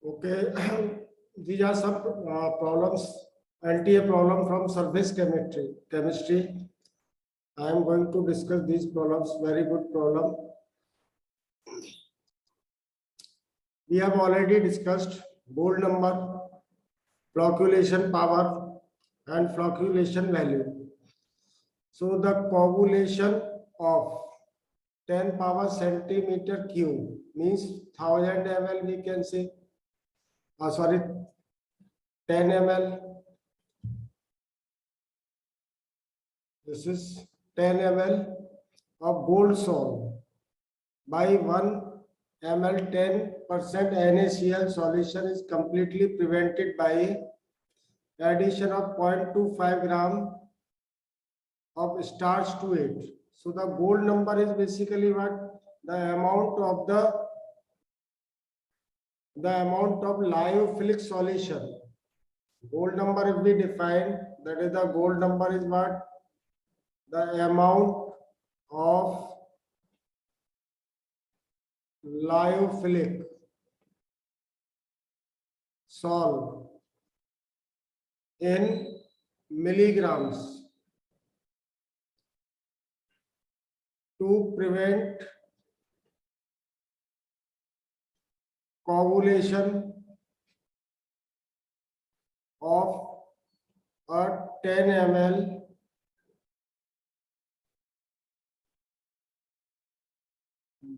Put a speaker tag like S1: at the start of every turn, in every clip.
S1: Okay, these are some problems, LTA problem from surface chemistry. I am going to discuss these problems. Very good problem. We have already discussed Bold number, flocculation power, and flocculation value. So the coagulation of 10 power centimeter cube means 1000 ml, we can say. Sorry, 10 ml. This is 10 ml of gold salt by 1 ml 10% NaCl solution is completely prevented by addition of 0.25 gram of starch to it. So the gold number is basically what? The amount of lyophilic solution. Gold number if we define, that is the gold number is what? The amount of lyophilic salt in milligrams to prevent coagulation of a 10 ml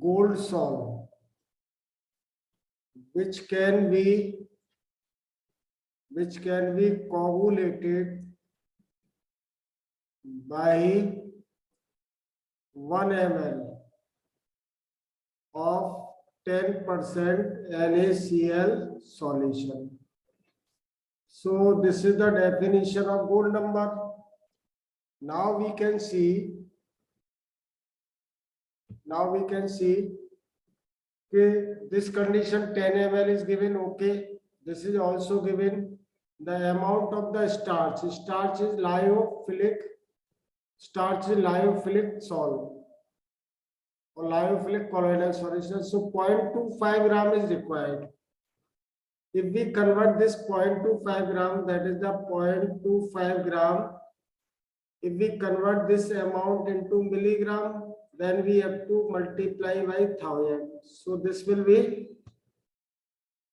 S1: gold salt, which can be coagulated by 1 ml of 10% NaCl solution. So this is the definition of gold number. Now we can see this condition 10 ml is given. Okay, this is also given. The amount of the starch is lyophilic salt or lyophilic colloidal solution. So 0.25 gram is required. If we convert this 0.25 gram, that is the 0.25 gram. If we convert this amount into milligram, then we have to multiply by 1000. So this will be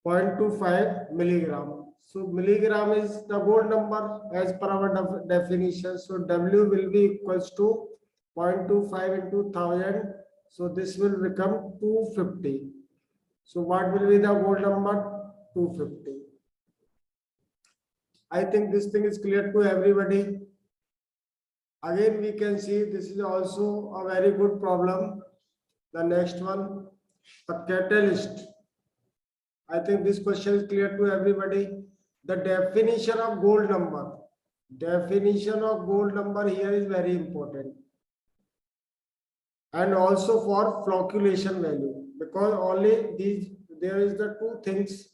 S1: 0.25 milligram. So milligram is the gold number as per our definition. So W will be equals to 0.25 into 1000. So this will become 250. So what will be the gold number? 250. I think this thing is clear to everybody. Again, we can see this is also a very good problem. The next one, a catalyst. I think this question is clear to everybody. The definition of gold number. Definition of gold number here is very important. And also for flocculation value, because only there is the two things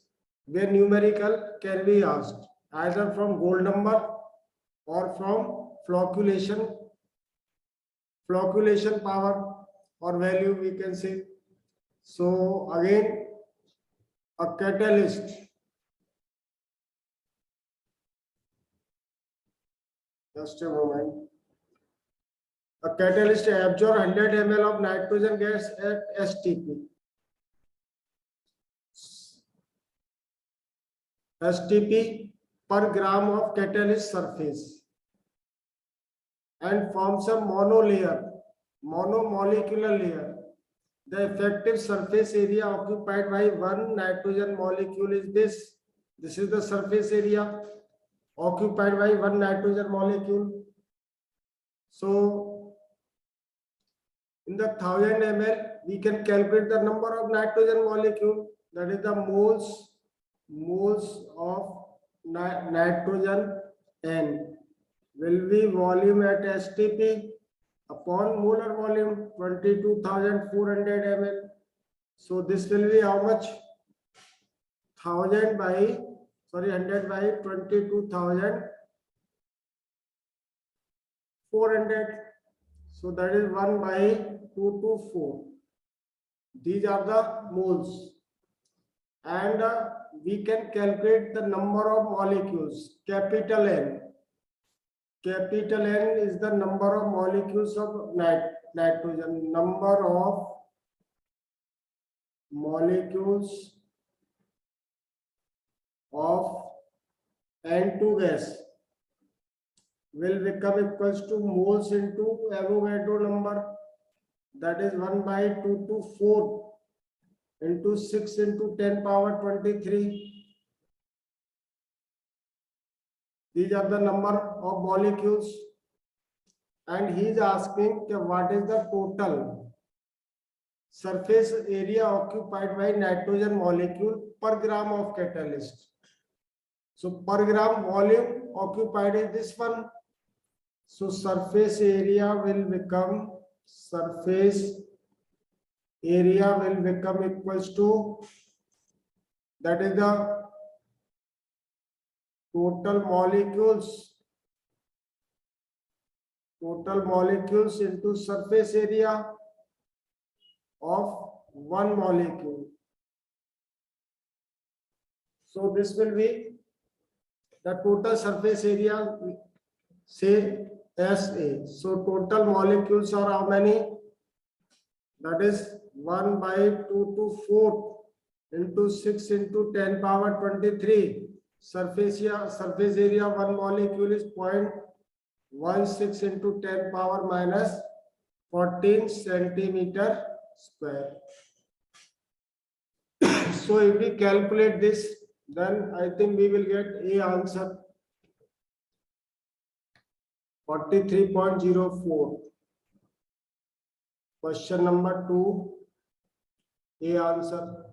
S1: where numerical can be asked, either from gold number or from flocculation power or value, we can say. So again, a catalyst. Just a moment. A catalyst absorbs 100 ml of nitrogen gas at STP. STP per gram of catalyst surface and forms a monomolecular layer. The effective surface area occupied by one nitrogen molecule is this. This is the surface area occupied by one nitrogen molecule. So in the 1000 ml, we can calculate the number of nitrogen molecule, that is the moles of nitrogen N will be volume at STP upon molar volume 22,400 ml. So this will be how much? 100 by 22,400. So that is 1 by 224. These are the moles. And we can calculate the number of molecules. Capital N. Capital N is the number of molecules of nitrogen. Number of molecules of N2 gas will become equals to moles into Avogadro number, that is 1 by 2 to 4 into 6 into 10 power 23. These are the number of molecules, and he is asking what is the total surface area occupied by nitrogen molecule per gram of catalyst. So per gram volume occupied is this one. So surface area will become equals to, that is the total molecules into surface area of one molecule. So this will be the total surface area, say SA. So total molecules are how many? That is 1 by 2 to 4 into 6 into 10 power 23. Surface area of one molecule is 0.16 into 10 power minus 14 centimeter square. So if we calculate this, then I think we will get A answer, 43.04. Question number 2, A answer.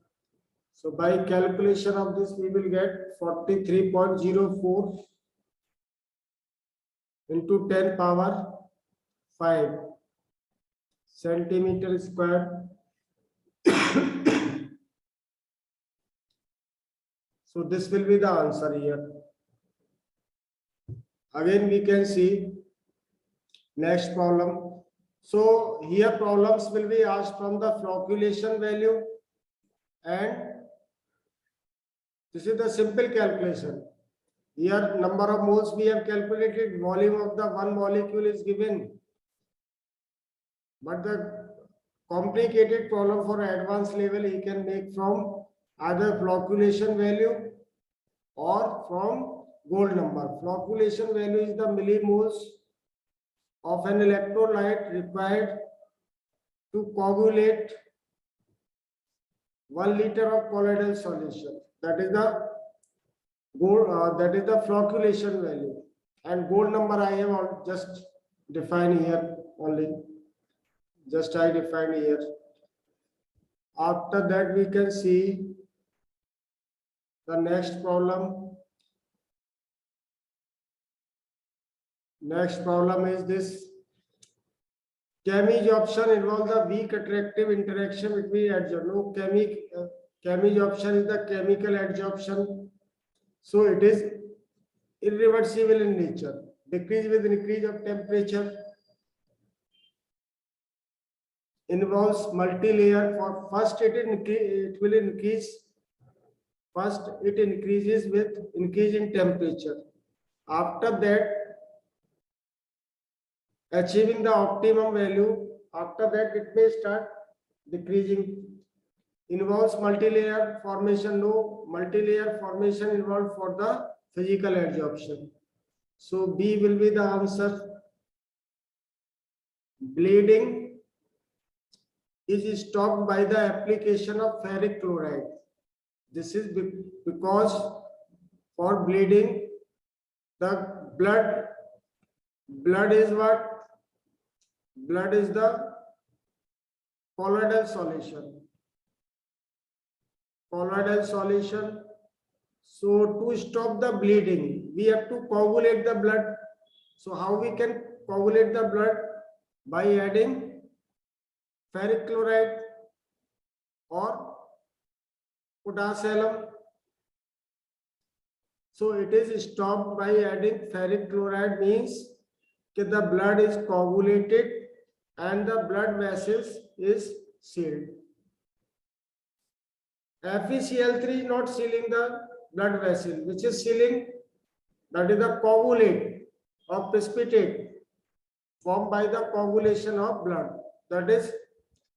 S1: So by calculation of this, we will get 43.04 into 10 power 5 centimeter square. So this will be the answer here. Again, we can see next problem. So here problems will be asked from the flocculation value, and this is the simple calculation. Here number of moles we have calculated, volume of the one molecule is given. But the complicated problem for advanced level he can make from either flocculation value or from gold number. Flocculation value is the millimoles of an electrolyte required to coagulate 1 liter of colloidal solution. That is the gold. That is the flocculation value. And gold number I have just defined here only. Just I defined here. After that, we can see the next problem. Next problem is this. Chemisorption involves the weak attractive interaction between adsorption. No, chemisorption is the chemical adsorption. So it is irreversible in nature. Decrease with increase of temperature. Involves multi-layer. For first it will increase. First it increases with increase in temperature. After that, achieving the optimum value, after that it may start decreasing. Involves multi-layer formation. No multi-layer formation involved for the physical adsorption. So B will be the answer. Bleeding is stopped by the application of ferric chloride. This is because for bleeding, the blood is what? Blood is the colloidal solution. Colloidal solution. So to stop the bleeding, we have to coagulate the blood. So how we can coagulate the blood? By adding ferric chloride or potassium. So it is stopped by adding ferric chloride, means that the blood is coagulated and the blood vessels is sealed. FeCl3 is not sealing the blood vessel, which is sealing, that is the coagulate or precipitate formed by the coagulation of blood, that is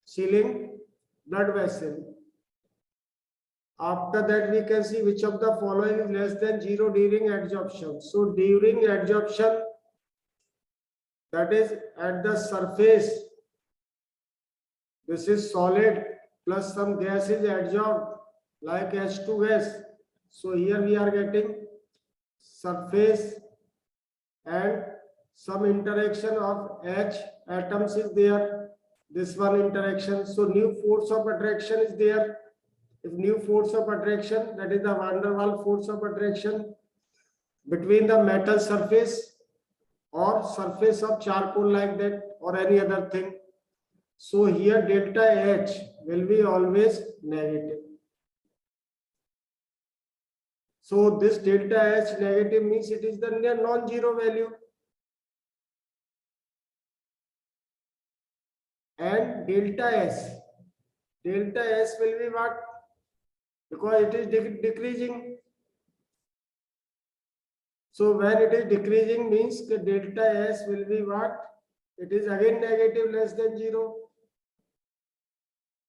S1: sealing blood vessel. After that, we can see which of the following is less than 0 during adsorption. So during adsorption, that is at the surface, this is solid plus some gas is adsorbed like H2 gas. So here we are getting surface and some interaction of H atoms is there. This one interaction. So new force of attraction is there. If new force of attraction, that is the van der Waals force of attraction between the metal surface or surface of charcoal like that or any other thing. So here delta H will be always negative. So this delta H negative means it is the non-zero value. And delta S will be what? Because it is decreasing. So when it is decreasing means the delta S will be what? It is again negative, less than 0.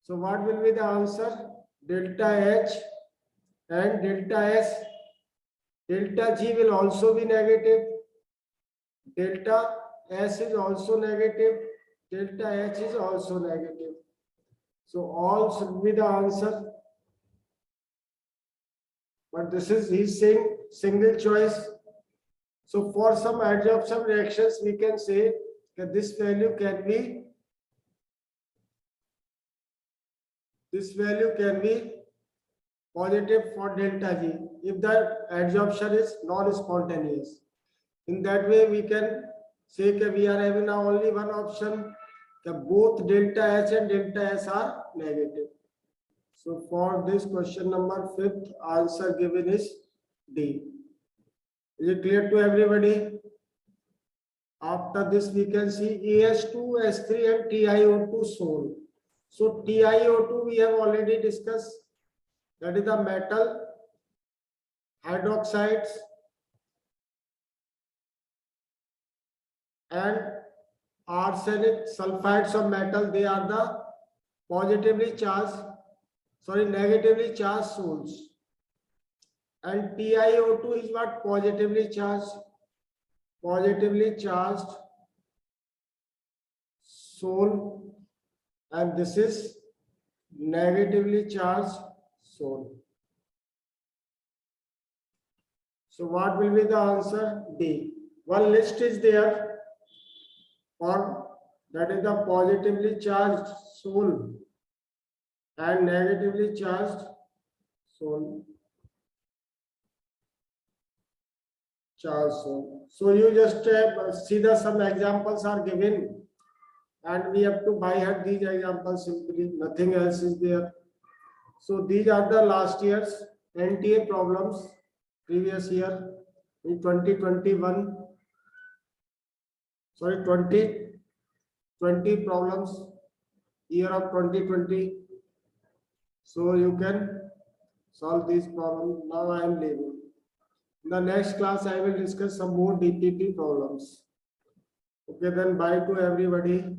S1: So what will be the answer? Delta H and delta S. Delta G will also be negative. Delta S is also negative. Delta H is also negative. So all should be the answer. But this is, he's saying single choice. So for some adsorption reactions, we can say that this value can be positive for delta G if the adsorption is non-spontaneous. In that way, we can say that we are having now only one option, that both delta H and delta S are negative. So for this question number 5th, answer given is D. Is it clear to everybody? After this, we can see AH2, S3 and TiO2 sold. So TiO2 we have already discussed. That is the metal hydroxides and arsenic sulfides of metal. They are the negatively charged salts. And TiO2 is what? Positively charged salt, and this is negatively charged salt. So what will be the answer? D. One list is there for, that is the positively charged salt and negatively charged salt. So you just see the some examples are given, and we have to by heart these examples simply. Nothing else is there. So these are the last year's NTA problems, previous year in 2021. Sorry, 2020 problems, year of 2020. So you can solve these problems. Now I am leaving. In the next class, I will discuss some more DPP problems. Okay, then bye to everybody.